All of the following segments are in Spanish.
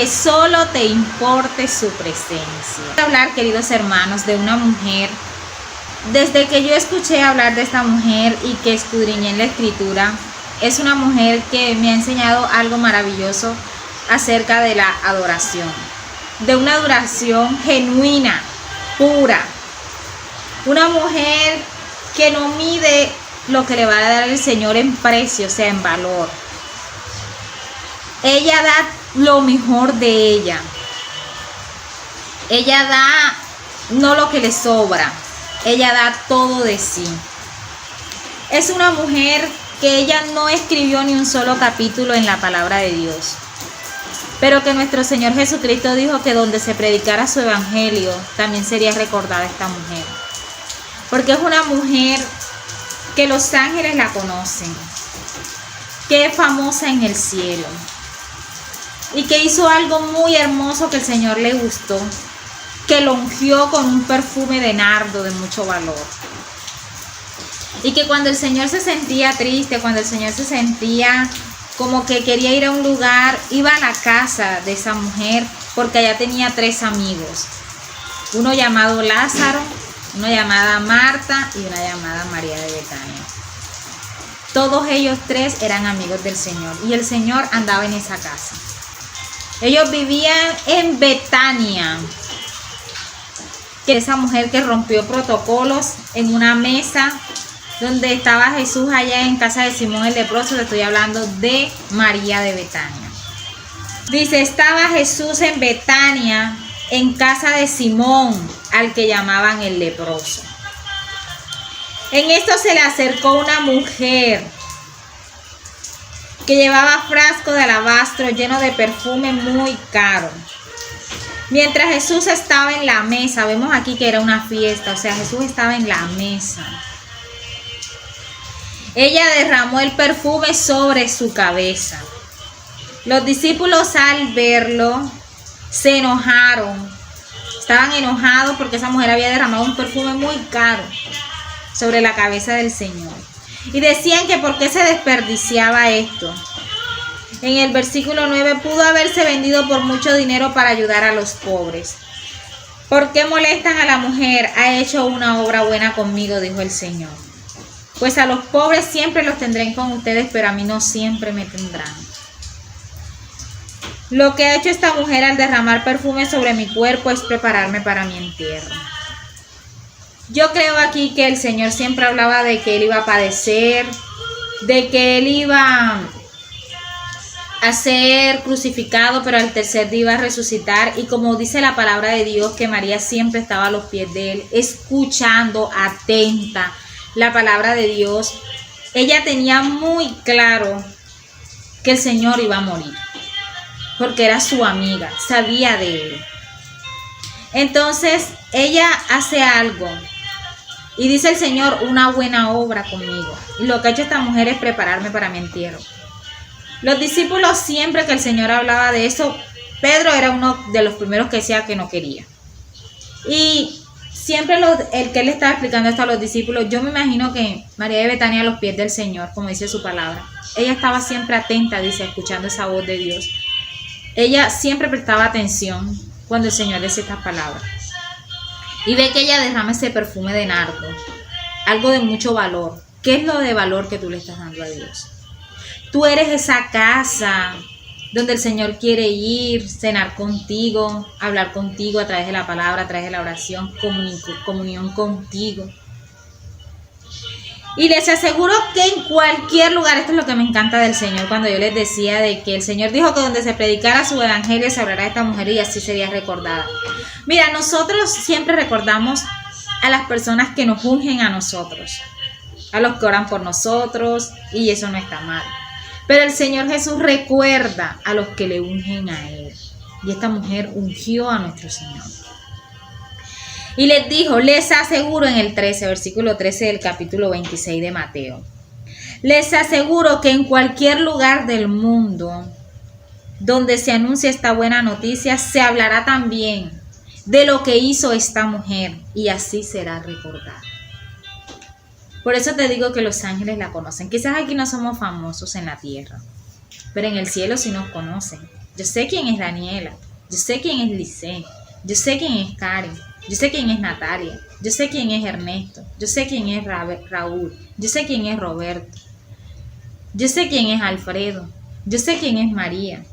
que solo te importe su presencia. Voy a hablar, queridos hermanos, de una mujer. Desde que yo escuché hablar de esta mujer y que escudriñé en la escritura, es una mujer que me ha enseñado algo maravilloso acerca de la adoración, de una adoración genuina, pura. Una mujer que no mide lo que le va a dar el Señor en precio, o sea, en valor. Ella da lo mejor de ella. Ella da no lo que le sobra. Ella da todo de sí. Es una mujer que ella no escribió ni un solo capítulo en la palabra de Dios, pero que nuestro Señor Jesucristo dijo que donde se predicara su evangelio también sería recordada esta mujer, porque es una mujer que los ángeles la conocen, que es famosa en el cielo y que hizo algo muy hermoso que el Señor le gustó, que lo ungió con un perfume de nardo de mucho valor. Y que cuando el Señor se sentía triste, cuando el Señor se sentía como que quería ir a un lugar, iba a la casa de esa mujer, porque allá tenía 3 amigos. Uno llamado Lázaro, una llamada Marta y una llamada María de Betania. Todos ellos 3 eran amigos del Señor y el Señor andaba en esa casa. Ellos vivían en Betania. Que esa mujer que rompió protocolos en una mesa donde estaba Jesús allá en casa de Simón el leproso. Te estoy hablando de María de Betania. Dice, estaba Jesús en Betania, en casa de Simón, al que llamaban el leproso. En esto se le acercó una mujer que llevaba frasco de alabastro lleno de perfume muy caro. Mientras Jesús estaba en la mesa, vemos aquí que era una fiesta, o sea, Jesús estaba en la mesa. Ella derramó el perfume sobre su cabeza. Los discípulos al verlo se enojaron. Estaban enojados porque esa mujer había derramado un perfume muy caro sobre la cabeza del Señor. Y decían que por qué se desperdiciaba esto. En el versículo 9, pudo haberse vendido por mucho dinero para ayudar a los pobres. ¿Por qué molestan a la mujer? Ha hecho una obra buena conmigo, dijo el Señor. Pues a los pobres siempre los tendré con ustedes, pero a mí no siempre me tendrán. Lo que ha hecho esta mujer al derramar perfume sobre mi cuerpo es prepararme para mi entierro. Yo creo aquí que el Señor siempre hablaba de que Él iba a padecer, de que Él iba a ser crucificado, pero al tercer día iba a resucitar. Y como dice la palabra de Dios, que María siempre estaba a los pies de Él, escuchando, atenta la palabra de Dios. Ella tenía muy claro que el Señor iba a morir, porque era su amiga, sabía de Él. Entonces ella hace algo y dice el Señor, una buena obra conmigo. Y lo que ha hecho esta mujer es prepararme para mi entierro. Los discípulos, siempre que el Señor hablaba de eso, Pedro era uno de los primeros que decía que no quería. Y siempre el que él estaba explicando esto a los discípulos, yo me imagino que María de Betania a los pies del Señor, como dice su palabra, ella estaba siempre atenta, dice, escuchando esa voz de Dios. Ella siempre prestaba atención cuando el Señor decía estas palabras. Y ve que ella derrama ese perfume de nardo, algo de mucho valor. ¿Qué es lo de valor que tú le estás dando a Dios? Tú eres esa casa donde el Señor quiere ir, cenar contigo, hablar contigo a través de la palabra, a través de la oración, comunión contigo. Y les aseguro que en cualquier lugar, esto es lo que me encanta del Señor, cuando yo les decía de que el Señor dijo que donde se predicara su evangelio se hablará de esta mujer y así sería recordada. Mira, nosotros siempre recordamos a las personas que nos ungen a nosotros, a los que oran por nosotros, y eso no está mal. Pero el Señor Jesús recuerda a los que le ungen a Él. Y esta mujer ungió a nuestro Señor. Y les dijo, les aseguro, en el 13, versículo 13 del capítulo 26 de Mateo, les aseguro que en cualquier lugar del mundo donde se anuncie esta buena noticia, se hablará también de lo que hizo esta mujer, y así será recordada. Por eso te digo que los ángeles la conocen. Quizás aquí no somos famosos en la tierra, pero en el cielo sí nos conocen. yo sé quién es Daniela, yo sé quién es Lisset, yo sé quién es Karen, yo sé quién es Natalia, yo sé quién es Ernesto, yo sé quién es Raúl, yo sé quién es Roberto, yo sé quién es Alfredo, yo sé quién es María.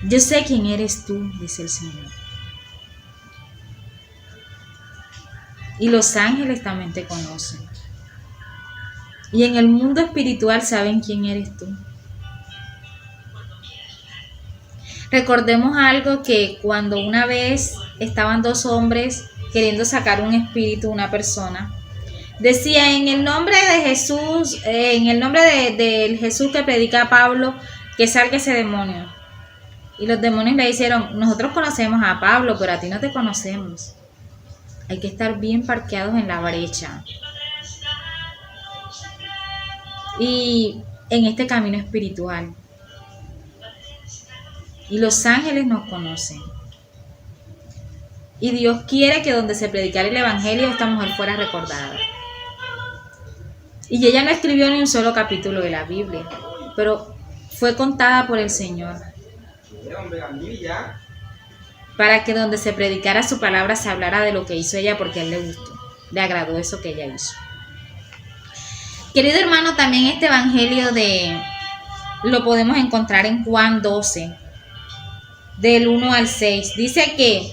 Yo sé quién eres tú, dice el Señor. Y los ángeles también te conocen. Y en el mundo espiritual saben quién eres tú. Recordemos algo que cuando una vez estaban dos hombres queriendo sacar un espíritu, una persona, decía en el nombre de Jesús, en el nombre del Jesús que predica Pablo, que salga ese demonio. Y los demonios le dijeron, nosotros conocemos a Pablo, pero a ti no te conocemos. Hay que estar bien parqueados en la brecha. Y en este camino espiritual. Y los ángeles nos conocen. Y Dios quiere que donde se predicara el evangelio esta mujer fuera recordada. Y ella no escribió ni un solo capítulo de la Biblia, pero fue contada por el Señor. Para que donde se predicara su palabra se hablara de lo que hizo ella, porque a él le gustó, le agradó eso que ella hizo. Querido hermano, también este evangelio lo podemos encontrar en Juan 12, del 1 al 6. Dice que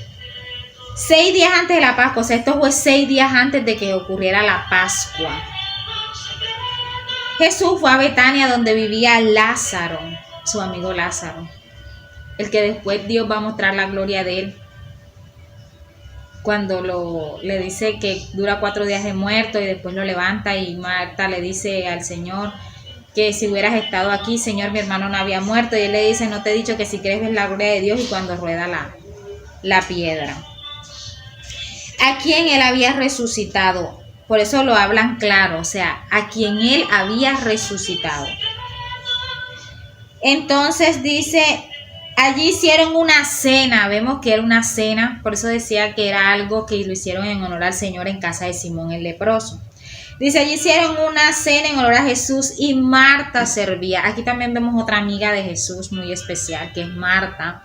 6 días antes de la Pascua, o sea, esto fue 6 días antes de que ocurriera la Pascua, Jesús fue a Betania, donde vivía Lázaro, su amigo Lázaro, el que después Dios va a mostrar la gloria de él, cuando le dice que dura 4 días de muerto y después lo levanta, y Marta le dice al Señor que si hubieras estado aquí, Señor, mi hermano no había muerto, y él le dice, no te he dicho que si crees ves la gloria de Dios, y cuando rueda la piedra. A quien él había resucitado, por eso lo hablan claro, o sea, a quien él había resucitado. Entonces dice, allí hicieron una cena, vemos que era una cena, por eso decía que era algo que lo hicieron en honor al Señor en casa de Simón el leproso. Dice, allí hicieron una cena en honor a Jesús y Marta servía. Aquí también vemos otra amiga de Jesús muy especial, que es Marta,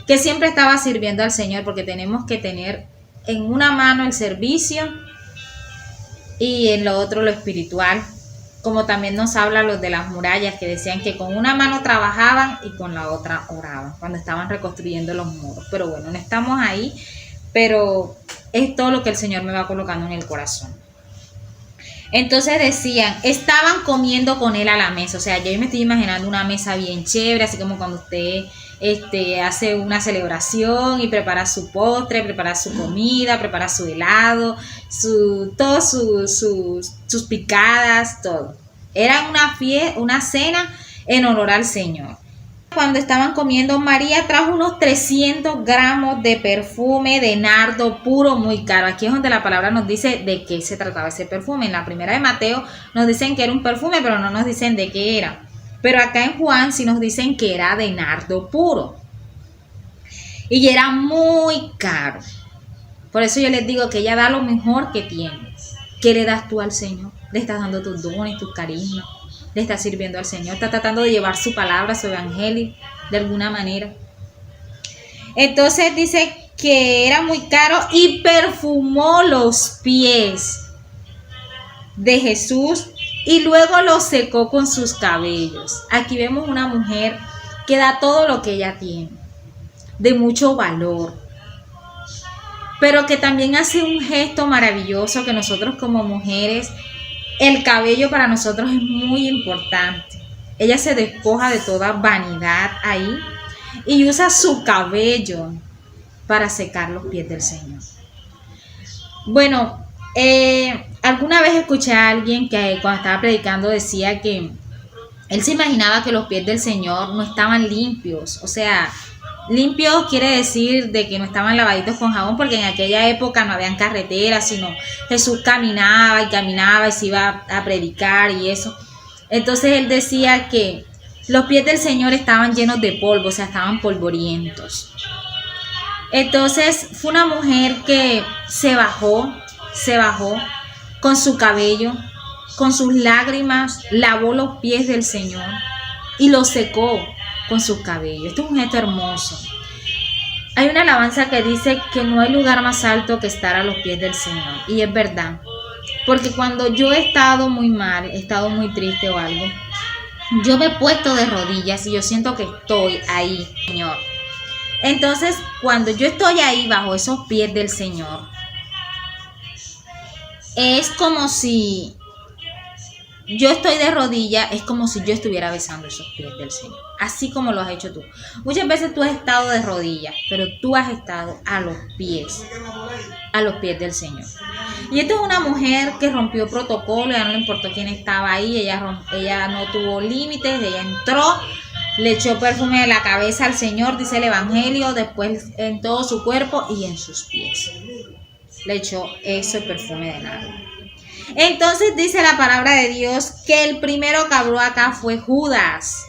que siempre estaba sirviendo al Señor, porque tenemos que tener en una mano el servicio y en lo otro lo espiritual, como también nos habla los de las murallas, que decían que con una mano trabajaban y con la otra oraban cuando estaban reconstruyendo los muros. Pero bueno, no estamos ahí, pero es todo lo que el Señor me va colocando en el corazón. Entonces decían, estaban comiendo con él a la mesa, o sea, yo me estoy imaginando una mesa bien chévere, así como cuando usted hace una celebración y prepara su postre, prepara su comida, prepara su helado, todas sus picadas, todo. Era una cena en honor al Señor. Cuando estaban comiendo, María trajo unos 300 gramos de perfume de nardo puro muy caro. Aquí es donde la palabra nos dice de qué se trataba ese perfume. En la primera de Mateo nos dicen que era un perfume, pero no nos dicen de qué era. Pero acá en Juan sí nos dicen que era de nardo puro. Y era muy caro. Por eso yo les digo que ella da lo mejor que tiene. ¿Qué le das tú al Señor? Le estás dando tus dones, tus carismas. Le está sirviendo al Señor, está tratando de llevar su palabra, su evangelio, de alguna manera. Entonces dice que era muy caro y perfumó los pies de Jesús y luego los secó con sus cabellos. Aquí vemos una mujer que da todo lo que ella tiene, de mucho valor, pero que también hace un gesto maravilloso que nosotros como mujeres, el cabello para nosotros es muy importante. Ella se despoja de toda vanidad ahí y usa su cabello para secar los pies del Señor. Bueno, alguna vez escuché a alguien que cuando estaba predicando decía que él se imaginaba que los pies del Señor no estaban limpios. O sea, limpios quiere decir de que no estaban lavaditos con jabón, porque en aquella época no habían carreteras, sino Jesús caminaba y se iba a predicar y eso. Entonces él decía que los pies del Señor estaban llenos de polvo, o sea, estaban polvorientos. Entonces fue una mujer que se bajó con su cabello, con sus lágrimas, lavó los pies del Señor y los secó. con sus cabellos. Esto es un gesto hermoso. Hay una alabanza que dice que no hay lugar más alto que estar a los pies del Señor. Y es verdad. Porque cuando yo he estado muy mal, he estado muy triste o algo, yo me he puesto de rodillas y yo siento que estoy ahí, Señor. Entonces, cuando yo estoy ahí bajo esos pies del Señor, es como si yo estoy de rodillas, es como si yo estuviera besando esos pies del Señor. Así como lo has hecho tú. Muchas veces tú has estado de rodillas, pero tú has estado a los pies del Señor. Y esta es una mujer que rompió protocolo, ya no le importó quién estaba ahí, ella no tuvo límites, ella entró, le echó perfume de la cabeza al Señor, dice el Evangelio, después en todo su cuerpo y en sus pies. Le echó ese perfume de nardo. Entonces dice la palabra de Dios que el primero que habló acá fue Judas.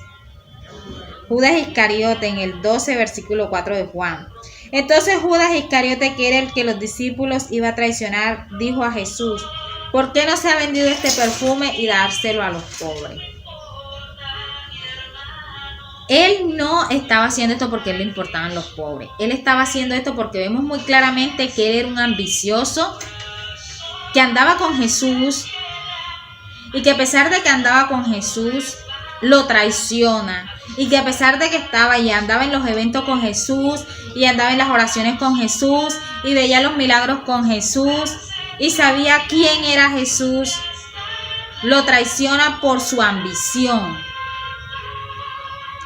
Judas Iscariote en el 12 versículo 4 de Juan. Entonces Judas Iscariote, que era el que los discípulos iba a traicionar, dijo a Jesús: ¿por qué no se ha vendido este perfume y dárselo a los pobres? Él no estaba haciendo esto porque le importaban los pobres. Él estaba haciendo esto porque vemos muy claramente que él era un ambicioso, que andaba con Jesús y que a pesar de que andaba con Jesús, lo traiciona. Y que a pesar de que estaba y andaba en los eventos con Jesús y andaba en las oraciones con Jesús y veía los milagros con Jesús y sabía quién era Jesús, lo traiciona por su ambición.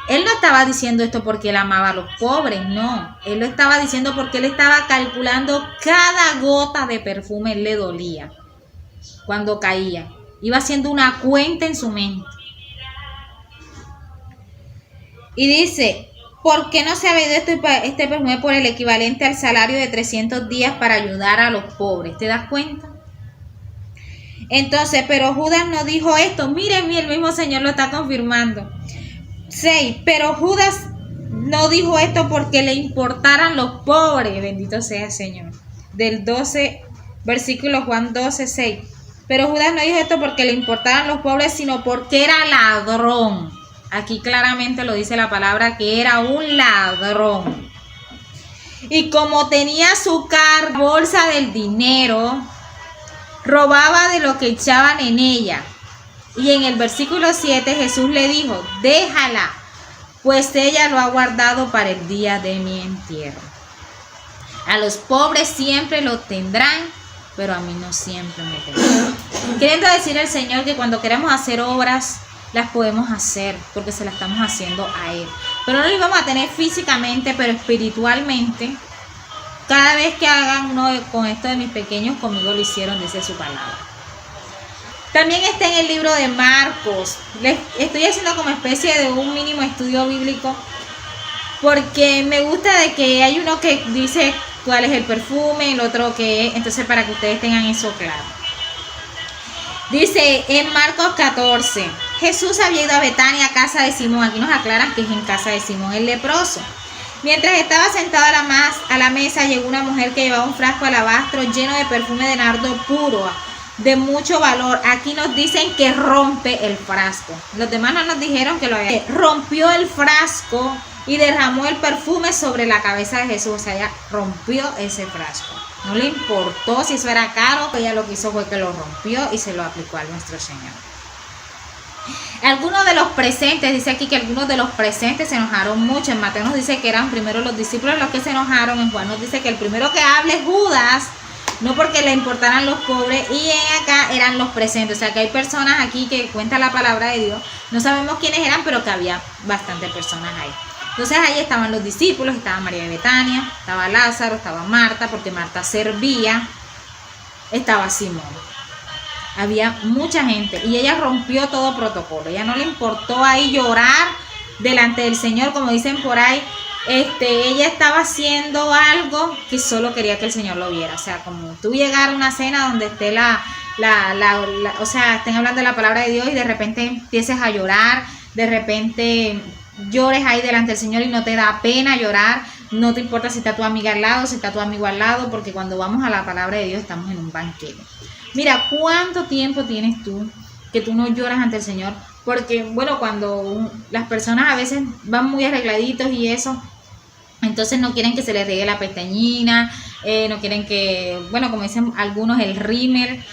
Él no estaba diciendo esto porque él amaba a los pobres, no. Él lo estaba diciendo porque él estaba calculando cada gota de perfume, le dolía cuando caía. Iba haciendo una cuenta en su mente. Y dice: ¿por qué no se ha vendido este perfume por el equivalente al salario de 300 días para ayudar a los pobres? ¿Te das cuenta? Entonces, pero Judas no dijo esto. Miren, el mismo Señor lo está confirmando. 6. Pero Judas no dijo esto porque le importaran los pobres. Bendito sea el Señor. Del 12, versículo Juan 12, 6. Pero Judas no dijo esto porque le importaran los pobres, sino porque era ladrón. Aquí claramente lo dice la palabra que era un ladrón. Y como tenía su bolsa del dinero, robaba de lo que echaban en ella. Y en el versículo 7 Jesús le dijo: déjala, pues ella lo ha guardado para el día de mi entierro. A los pobres siempre lo tendrán, pero a mí no siempre me tendrán. Queriendo decir el Señor que cuando queremos hacer obras, las podemos hacer porque se las estamos haciendo a Él. Pero no las vamos a tener físicamente, pero espiritualmente. Cada vez que hagan uno con esto de mis pequeños, conmigo lo hicieron, dice su palabra. También está en el libro de Marcos. Les estoy haciendo como especie de un mínimo estudio bíblico porque me gusta de que hay uno que dice cuál es el perfume, el otro que es, entonces para que ustedes tengan eso claro. Dice en Marcos 14, Jesús había ido a Betania, a casa de Simón. Aquí nos aclaran que es en casa de Simón el leproso. Mientras estaba sentado a la mesa, llegó una mujer que llevaba un frasco de alabastro lleno de perfume de nardo puro, de mucho valor. Aquí nos dicen que rompe el frasco. Los demás no nos dijeron que lo había. Rompió el frasco y derramó el perfume sobre la cabeza de Jesús. O sea, ella rompió ese frasco. No le importó si eso era caro, ella lo que hizo fue que lo rompió y se lo aplicó a nuestro Señor. Algunos de los presentes, dice aquí que algunos de los presentes se enojaron mucho. En Mateo nos dice que eran primero los discípulos los que se enojaron. En Juan nos dice que el primero que habla es Judas, no porque le importaran los pobres, y en acá eran los presentes. O sea que hay personas aquí que cuenta la palabra de Dios. No sabemos quiénes eran, pero que había bastantes personas ahí. Entonces ahí estaban los discípulos, estaba María de Betania, estaba Lázaro, estaba Marta, porque Marta servía, estaba Simón. Había mucha gente y ella rompió todo protocolo. Ella no le importó ahí llorar delante del Señor, como dicen por ahí. Ella estaba haciendo algo que solo quería que el Señor lo viera. O sea, como tú llegar a una cena donde esté o sea, estén hablando de la palabra de Dios y de repente empieces a llorar, de repente llores ahí delante del Señor y no te da pena llorar, no te importa si está tu amiga al lado, si está tu amigo al lado, porque cuando vamos a la palabra de Dios estamos en un banquete. Mira, ¿cuánto tiempo tienes tú que tú no lloras ante el Señor Porque, bueno, cuando las personas a veces van muy arregladitos y eso, entonces no quieren que se les riegue la pestañina, no quieren que, bueno, como dicen algunos, el rímel,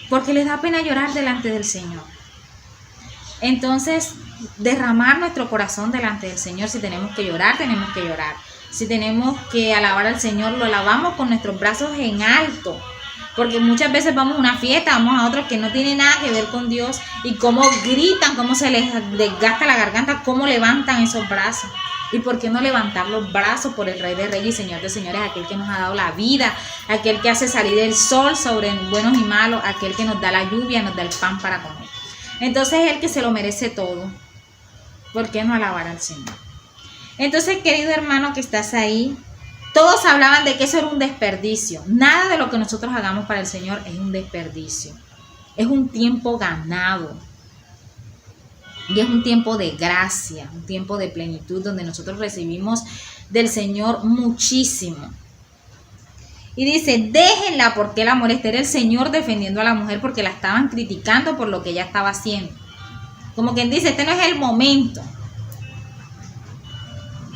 porque les da pena llorar delante del Señor. Entonces, derramar nuestro corazón delante del Señor. Si tenemos que llorar, tenemos que llorar. Si tenemos que alabar al Señor, lo alabamos con nuestros brazos en alto. Porque muchas veces vamos a una fiesta, vamos a otro que no tiene nada que ver con Dios, y cómo gritan, cómo se les desgasta la garganta, cómo levantan esos brazos. ¿Y por qué no levantar los brazos por el Rey de Reyes y Señor de Señores, aquel que nos ha dado la vida, aquel que hace salir el sol sobre buenos y malos, aquel que nos da la lluvia, nos da el pan para comer? Entonces, el que se lo merece todo, ¿por qué no alabar al Señor? Entonces, querido hermano que estás ahí, todos hablaban de que eso era un desperdicio. Nada de lo que nosotros hagamos para el Señor es un desperdicio. Es un tiempo ganado. Y es un tiempo de gracia, un tiempo de plenitud donde nosotros recibimos del Señor muchísimo. Y dice, déjenla porque la molesta. Era el Señor defendiendo a la mujer porque la estaban criticando por lo que ella estaba haciendo. Como quien dice, este no es el momento.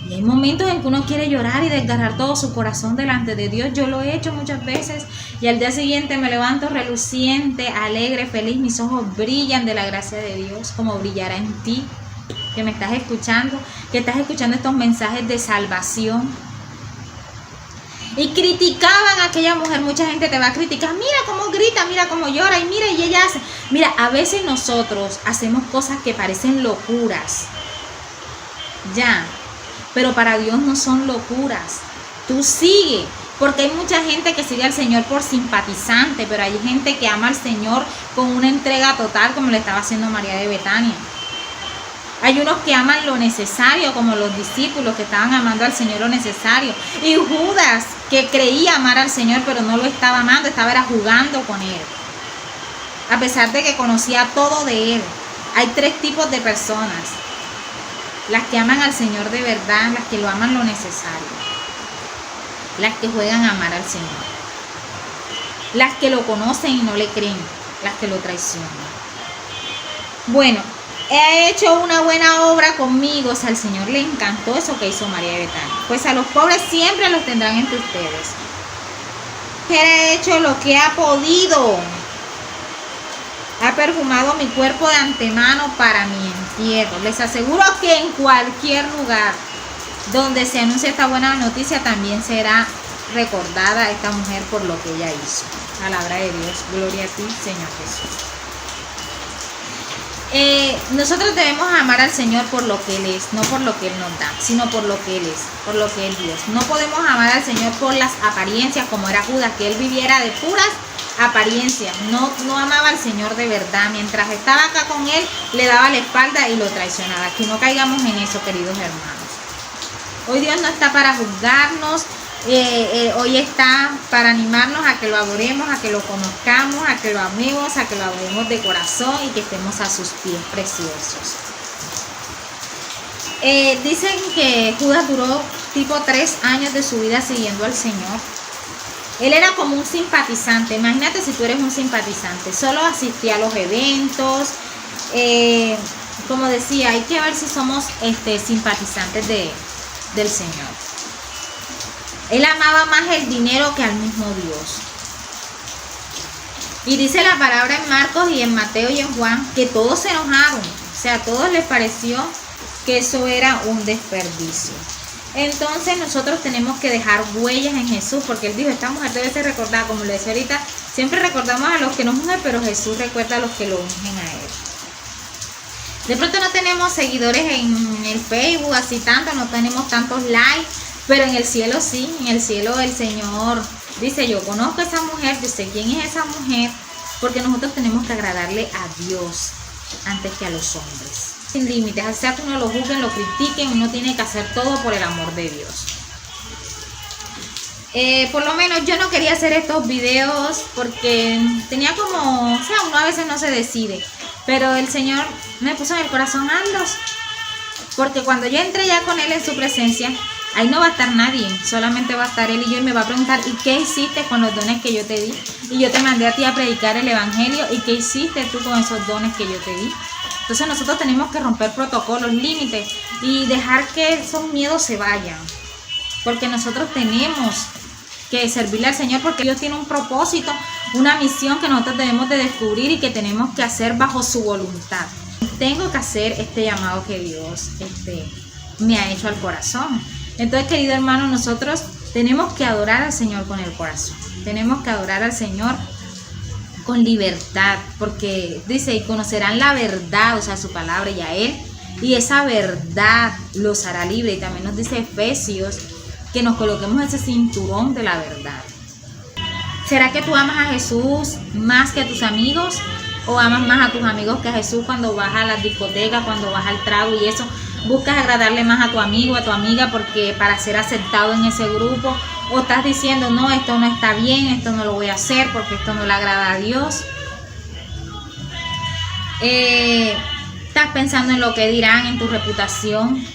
Y hay momentos en que uno quiere llorar y desgarrar todo su corazón delante de Dios. Yo lo he hecho muchas veces y al día siguiente me levanto reluciente, alegre, feliz. Mis ojos brillan de la gracia de Dios, como brillará en ti, que me estás escuchando, que estás escuchando estos mensajes de salvación. Y criticaban a aquella mujer. Mucha gente te va a criticar. Mira cómo grita, mira cómo llora y mira y ella hace. Mira, a veces nosotros hacemos cosas que parecen locuras. Ya. Pero para Dios no son locuras. Tú sigue, porque hay mucha gente que sigue al Señor por simpatizante, pero hay gente que ama al Señor con una entrega total, como le estaba haciendo María de Betania. Hay unos que aman lo necesario, como los discípulos que estaban amando al Señor lo necesario. Y Judas, que creía amar al Señor, pero no lo estaba amando, estaba jugando con Él. A pesar de que conocía todo de Él. Hay tres tipos de personas. Las que aman al Señor de verdad, las que lo aman lo necesario. Las que juegan a amar al Señor. Las que lo conocen y no le creen. Las que lo traicionan. Bueno, he hecho una buena obra conmigo. O sea, al Señor le encantó eso que hizo María de Betania. Pues a los pobres siempre los tendrán entre ustedes. Él ha hecho lo que ha podido. Ha perfumado mi cuerpo de antemano para mi entierro. Les aseguro que en cualquier lugar donde se anuncie esta buena noticia también será recordada esta mujer por lo que ella hizo. Palabra de Dios. Gloria a ti, Señor Jesús. Nosotros debemos amar al Señor por lo que Él es, no por lo que Él nos da, sino por lo que Él es, por lo que Él es Dios. No podemos amar al Señor por las apariencias, como era Judas, que él viviera de puras apariencias. No amaba al Señor de verdad. Mientras estaba acá con Él, le daba la espalda y lo traicionaba. Que no caigamos en eso, queridos hermanos. Hoy Dios no está para juzgarnos. Hoy está para animarnos a que lo adoremos, a que lo conozcamos, a que lo amemos, a que lo adoremos de corazón y que estemos a sus pies preciosos. Dicen que Judas duró tipo 3 años de su vida siguiendo al Señor. Él era como un simpatizante. Imagínate si tú eres un simpatizante. Solo asistía a los eventos. Como decía, hay que ver si somos simpatizantes del Señor. Él amaba más el dinero que al mismo Dios. Y dice la palabra en Marcos y en Mateo y en Juan que todos se enojaron. O sea, a todos les pareció que eso era un desperdicio. Entonces nosotros tenemos que dejar huellas en Jesús, porque Él dijo, esta mujer debe ser recordada, como le decía ahorita, siempre recordamos a los que nos ungen, pero Jesús recuerda a los que lo ungen a Él. De pronto no tenemos seguidores en el Facebook, así tanto, no tenemos tantos likes, pero en el cielo sí, en el cielo el Señor dice, yo conozco a esa mujer, yo sé quién es esa mujer, porque nosotros tenemos que agradarle a Dios antes que a los hombres. Sin límites, o sea que uno lo juzguen, lo critiquen, uno tiene que hacer todo por el amor de Dios. Por lo menos yo no quería hacer estos videos porque tenía como, o sea, uno a veces no se decide, pero el Señor me puso en el corazón, hazlos, porque cuando yo entré ya con Él en su presencia, Ahí no va a estar nadie, solamente va a estar él y yo, y me va a preguntar, ¿y qué hiciste con los dones que yo te di? Y yo te mandé a ti a predicar el evangelio, ¿y qué hiciste tú con esos dones que yo te di? Entonces nosotros tenemos que romper protocolos, límites y dejar que esos miedos se vayan, porque nosotros tenemos que servirle al Señor, porque Dios tiene un propósito, una misión que nosotros debemos de descubrir y que tenemos que hacer bajo su voluntad. Tengo que hacer este llamado que Dios me ha hecho al corazón. Entonces, querido hermano, nosotros tenemos que adorar al Señor con el corazón. Tenemos que adorar al Señor con libertad, porque dice, y conocerán la verdad, o sea, su palabra y a Él, y esa verdad los hará libre. Y también nos dice Efesios que nos coloquemos ese cinturón de la verdad. ¿Será que tú amas a Jesús más que a tus amigos? ¿O amas más a tus amigos que a Jesús cuando vas a las discotecas, cuando vas al trago y eso? ¿Buscas agradarle más a tu amigo, a tu amiga porque para ser aceptado en ese grupo? ¿O estás diciendo, no, esto no está bien, esto no lo voy a hacer porque esto no le agrada a Dios? ¿Estás pensando en lo que dirán, en tu reputación?